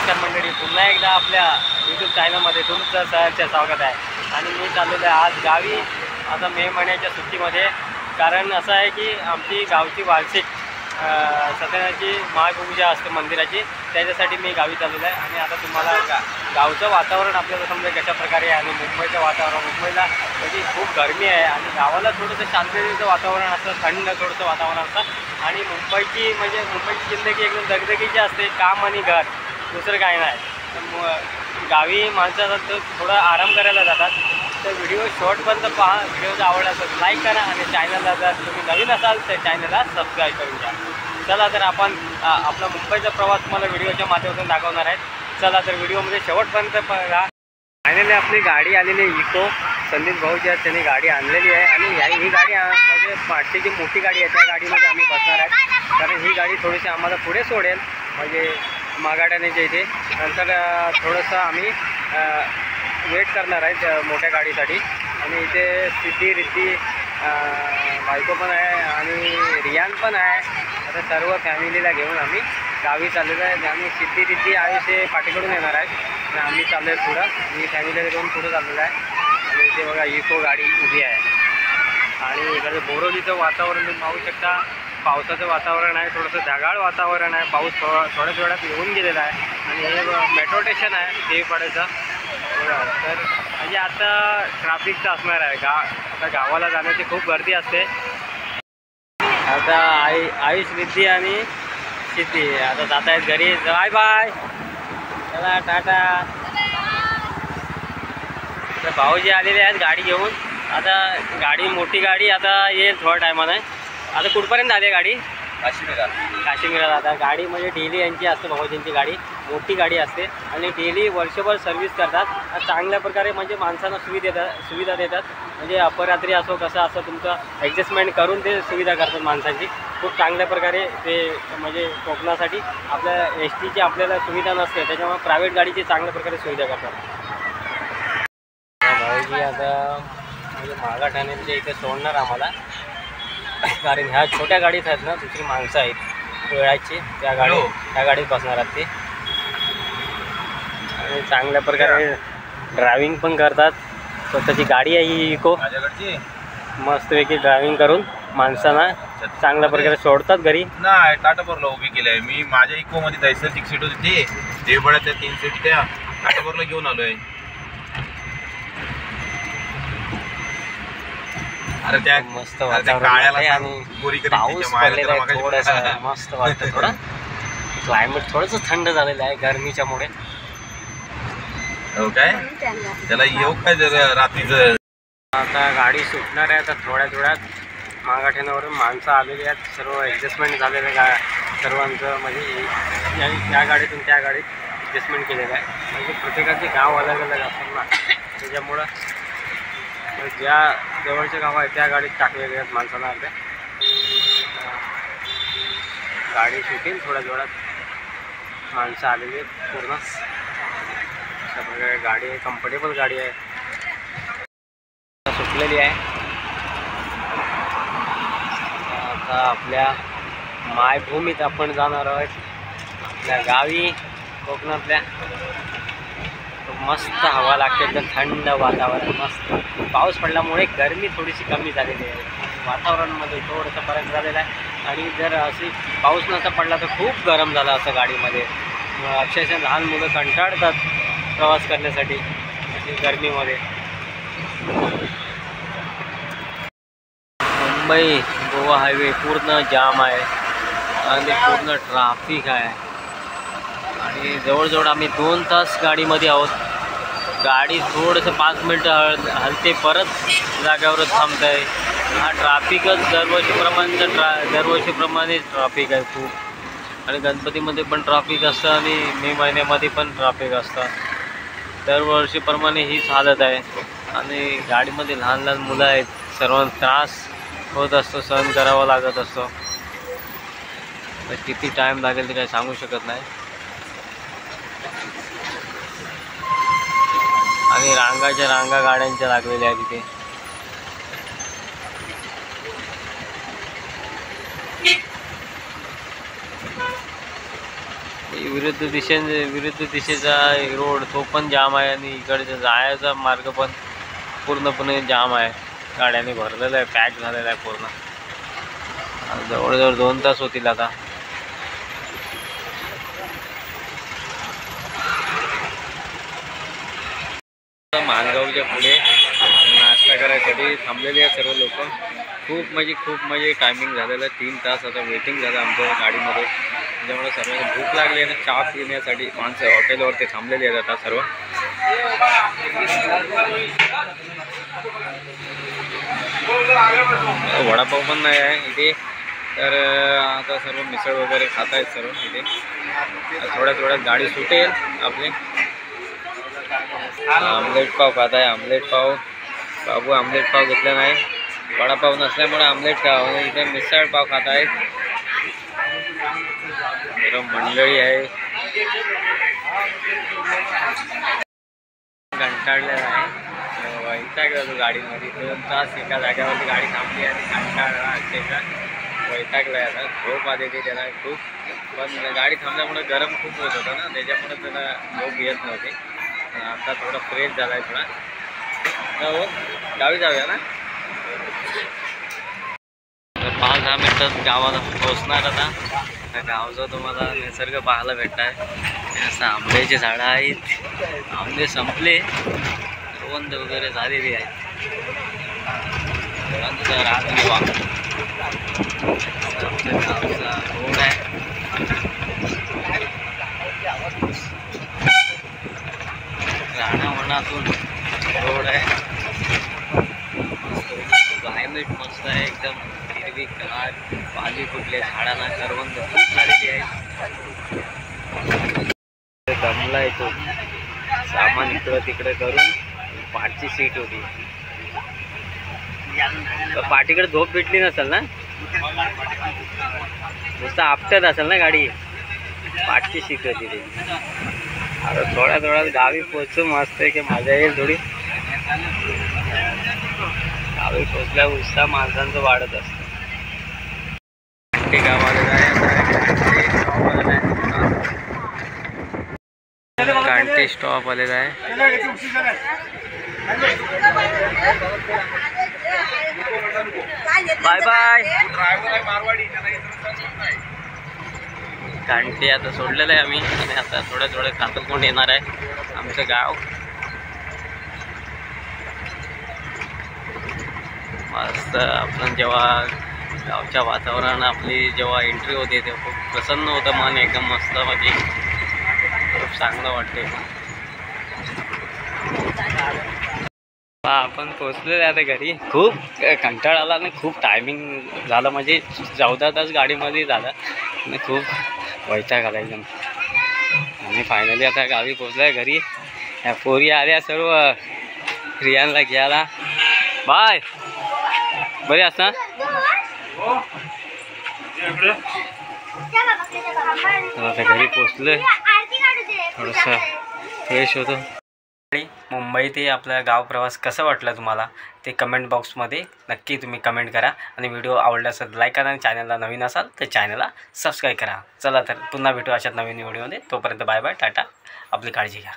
नमस्कार मंडळी, पुन्हा एकदा आपल्या यूट्यूब चॅनलमध्ये तुमचं सहर्ष स्वागत आहे. आणि मी चाललेलो आहे आज गावी, आता मे महिन्याच्या सुट्टीमध्ये. कारण असं आहे की आमची गावची वार्षिक सत्यनारायणाची महापूजा असते मंदिराची, त्याच्यासाठी मी गावी चाललेलो आहे. आणि आता तुम्हाला गावचं वातावरण आपल्याला समजा कशा प्रकारे आहे आणि मुंबईचं वातावरण. मुंबईला म्हणजे खूप गरमी आहे आणि गावाला थोडंसं शांततेचं वातावरण असतं, थंड थोडंसं वातावरण असतं. आणि मुंबईची म्हणजे मुंबईची जिंदगी एकदम दगदगीची असते, काम आणि घर, दुसरं काय नाही. तर गावी माणसं थोडं आराम करायला जातात. तर व्हिडिओ शॉर्टपर्यंत पहा. व्हिडिओ जर आवडला तर लाईक करा आणि चॅनलला जर तुम्ही नवीन असाल तर चॅनलला सबस्क्राईब करून घ्या. चला तर आपण आपला मुंबईचा प्रवास तुम्हाला व्हिडिओच्या माध्यमातून दाखवणार आहेत. चला तर व्हिडिओमध्ये शेवटपर्यंत पहा. फायनली आपली गाडी आलेली आहे इको. संदीप भाऊ जी आहेत त्यांनी गाडी आणलेली आहे आणि ही गाडी म्हणजे पाठची जी मोठी गाडी आहे त्या गाडीमध्ये आम्ही बसणार आहेत. कारण ही गाडी थोडीशी आम्हाला पुढे सोडेल म्हणजे मागाड्यानेच्या इथे. नंतर थोडंसं आम्ही वेट करणार आहेत मोठ्या गाडीसाठी. आणि इथे सिद्धी रिद्धी बायको पण आहे आणि रियान पण आहे. आता सर्व फॅमिलीला घेऊन आम्ही गावी चाललेलो आहे. आणि सिद्धी रिद्धी आयुष्य पाठीकडून येणार आहेत आणि आम्ही चाललो आहे पुढं. मी फॅमिलीला घेऊन पुढं चाललेलं आहे. आणि इथे बघा इको गाडी उभी आहे. आणि इकडे बोरवलीचं वातावरण तुम्ही पाहू शकता. पावसाचं वातावरण आहे, थोडंसं ढगाळ वातावरण आहे. पाऊस थोड्याच वेळात येऊन गेलेला आहे. आणि हे मेट्रो स्टेशन आहे देवीपाड्याचं. तर म्हणजे आता ट्रॅफिकचं असणार आहे. आता गावाला जाण्याची खूप गर्दी असते. आता आयुष रिद्धी आणि सिद्धी आता जात आहेत घरी. बाय बाय, चला टाटा. तर भाऊजी आलेले आहेत गाडी घेऊन. आता गाडी मोठी गाडी आता येईल थोड्या टायमाने. आता कुठपर्यंत आली गाडी? काश्मीराला. आता गाडी म्हणजे डेली यांची असते, भाऊजींची गाडी मोठी गाडी असते आणि डेली वर्षभर सर्व्हिस करतात. चांगल्या प्रकारे म्हणजे माणसांना सुविधा देतात. म्हणजे अपरात्री असो कसं असं तुमचं ॲडजस्टमेंट करून ते सुविधा करतात माणसांची. खूप चांगल्या प्रकारे ते म्हणजे कोकणासाठी आपल्या एस टीची आपल्याला सुविधा नसते, त्याच्यामुळे प्रायव्हेट गाडीची चांगल्या प्रकारे सुविधा करतात. भाऊजी आता म्हणजे मागा ठाण्याच्या इथे सोडणार आम्हाला. कारण ह्या छोट्या गाडीत आहेत ना, दुसरी माणसं आहेत वेळाची, त्या गाडीत बसणार आहेत ते. आणि चांगल्या प्रकारे ड्रायव्हिंग पण करतात. स्वतःची गाडी आहे ही इको. मस्तपैकी ड्रायव्हिंग करून माणसांना चांगल्या प्रकारे सोडतात घरी. नाही टाटापूरला उभी केली आहे मी. माझ्या इको मध्ये जायचं 6 सीट होती ती, देवपाड्याच्या 3 सीट त्या टाटापूरला घेऊन आलोय. अरे त्या मस्त वातावरण आणि पाऊस पडलेला आहे थोडंसं मस्त वाटतं. थोडं क्लायमेट थोडंसं थंड झालेलं आहे गरमीच्यामुळे. हो काय, त्याला येऊ काय रात्रीचं. आता गाडी सुटणार आहे. आता थोड्याच वेळात मागाठ्यावरून माणसं आलेली आहेत. सर्व ॲडजस्टमेंट झालेलं आहे सर्वांचं. म्हणजे या गाडीतून त्या गाडीत ॲडजस्टमेंट केलेलं आहे. म्हणजे प्रत्येकाचे गाव अलग अलग असतात ना, त्याच्यामुळं ज्या जवळचे गाव आहे त्या गाडीत टाकलेले आहेत माणसांना. आपल्या गाडी सुटेल थोड्याच वेळात. माणसं आलेली आहेत पूर्ण. अशा प्रकारे गाडी आहे, कम्फर्टेबल गाडी आहे, सुटलेली आहे. आता आपल्या मायभूमीत आपण जाणार आहोत, आपल्या गावी कोकणातल्या. मस्त हवा लागते, एकदम थंड वातावरण मस्त. पाऊस पडल्यामुळे गरमी थोडीशी कमी झालेली आहे. वातावरणामध्ये थोडंसं फरक झालेला आहे. आणि जर अशी पाऊस नसता पडला तर खूप गरम झालं असं गाडीमध्ये. अक्षरशः लहान मुलं कंटाळतात प्रवास करण्यासाठी गरमीमध्ये. मुंबई गोवा हायवे पूर्ण जाम आहे आणि पूर्ण ट्राफिक आहे. आणि जवळजवळ आम्ही 2 तास गाडीमध्ये आहोत. गाडी थोडंसं 5 मिनटं हलते, परत जाग्यावरच थांबत आहे. हा ट्राफिकच दरवर्षीप्रमाणे ट्राफिक आहे खूप. आणि गणपतीमध्ये पण ट्राफिक असतं आणि मे महिन्यामध्ये पण ट्राफिक असतं. दरवर्षीप्रमाणे हीच हालत आहे. आणि गाडीमध्ये लहान लहान मुलं आहेत, सर्वांना त्रास होत असतो, सहन करावा लागत असतो. तर किती टाईम लागेल ते काही सांगू शकत नाही. आणि रांगाच्या रांगा गाड्यांच्या लागलेल्या आहेत तिथे. विरुद्ध दिशेचा रोड तो पण जाम आहे आणि इकडचा जायचा मार्ग पण पूर्णपणे जाम आहे. गाड्यांनी भरलेलं आहे, पॅक झालेला आहे पूर्ण. जवळजवळ 2 तास होतील आता. माणगावच्या पुढे नाश्ता करायसाठी थांबलेले आहेत सर्व लोक. खूप म्हणजे टायमिंग झालेलं आहे. 3 तास आता वेटिंग झालं आमच्या गाडीमध्ये. त्याच्यामुळे सर्वांना भूक लागली आहे. चहा पिण्यासाठी माणसं हॉटेलवरती थांबलेली आहेत आता सर्व. वडापाव पण नाही आहे इथे, तर आता सर्व मिसळ वगैरे खात आहेत सर्व इथे. थोड्या गाडी सुटेल आपली. आमलेट पाव खात आहे. आमलेट पाव बाबू आमलेट पाव घेतला नाही, वडापाव नसल्यामुळे आमलेट खाव. इथे मिसळ पाव खात आहेत. मंडळी आहे, कंटाळलेला आहे. वैतागला तो गाडीमध्ये. 2 तास एका जागेवरती गाडी थांबली आणि कंटाळला अक्षरशः वैतागला. आता झोप आलेली त्याला खूप, पण गाडी थांबल्यामुळे गरम खूप होत होता ना, त्याच्यामुळे त्याला झोप येत नव्हती. आता थोडा फ्रेश झाला आहे थोडा. हो गावी जाऊया ना. 5-10 मिनिटात गावाला पोहोचणार आता. गावचा तुम्हाला निसर्ग पाहायला भेटत आहे. असं आंब्याची झाडं आहेत, आंबे संपले, करवंद वगैरे झालेली आहेत. आमच्या गावचा रोड आहे. राणावणातून रोड आहे. क्लायमेट मस्त आहे एकदम. हिरवी गार, पाली कुठल्या झाडांना करवंद खूप झालेली आहे. दमला येतो सामान इकडं तिकडे करून. पाठची सीट होती, पाठीकडे झोप भेटली नसेल ना, नुसतं आपटत असेल ना गाडी. पाठची सीट होती ती. आता थोड्या गावी पोचू मस्त आहे की मजा येईल थोडी. गावी पोचल्या उत्साह माणसांचं वाढत असतं. कांटी स्टॉप आलेला आहे. Bye bye. कांटी आता सोडलेलं आहे आम्ही आणि आता थोडं कातलकोंड येणार आहे आमचं गाव. मस्त. आपण जेव्हा गावच्या वातावरण आपली जेव्हा एंट्री होते तेव्हा खूप प्रसन्न होतं मन एकदम मस्त. म्हणजे खूप चांगलं वाटते. आपण पोचलेलो आता घरी. खूप कंटाळा आला आणि खूप टायमिंग झालं, म्हणजे 14 तास गाडीमध्ये झालं आणि खूप वैताग आला एकदम. आणि फायनली आता गावी पोचलाय घरी. ह्या पोरी आल्या सर्व रियानला घ्यायला. बाय. बरे असता. आता घरी पोचलोय, थोडंसं फ्रेश होतो. मुंबई ते आपला गाव प्रवास कसा वाटला तुम्हाला ते कमेंट बॉक्समध्ये नक्की तुम्ही कमेंट करा. आणि व्हिडिओ आवडला असेल लाईक करा आणि चॅनलला नवीन असाल तर चॅनलला सबस्क्राईब करा. चला तर पुन्हा भेटू अशाच नवीन व्हिडिओमध्ये. तोपर्यंत बाय बाय, टाटा. आपली काळजी घ्या.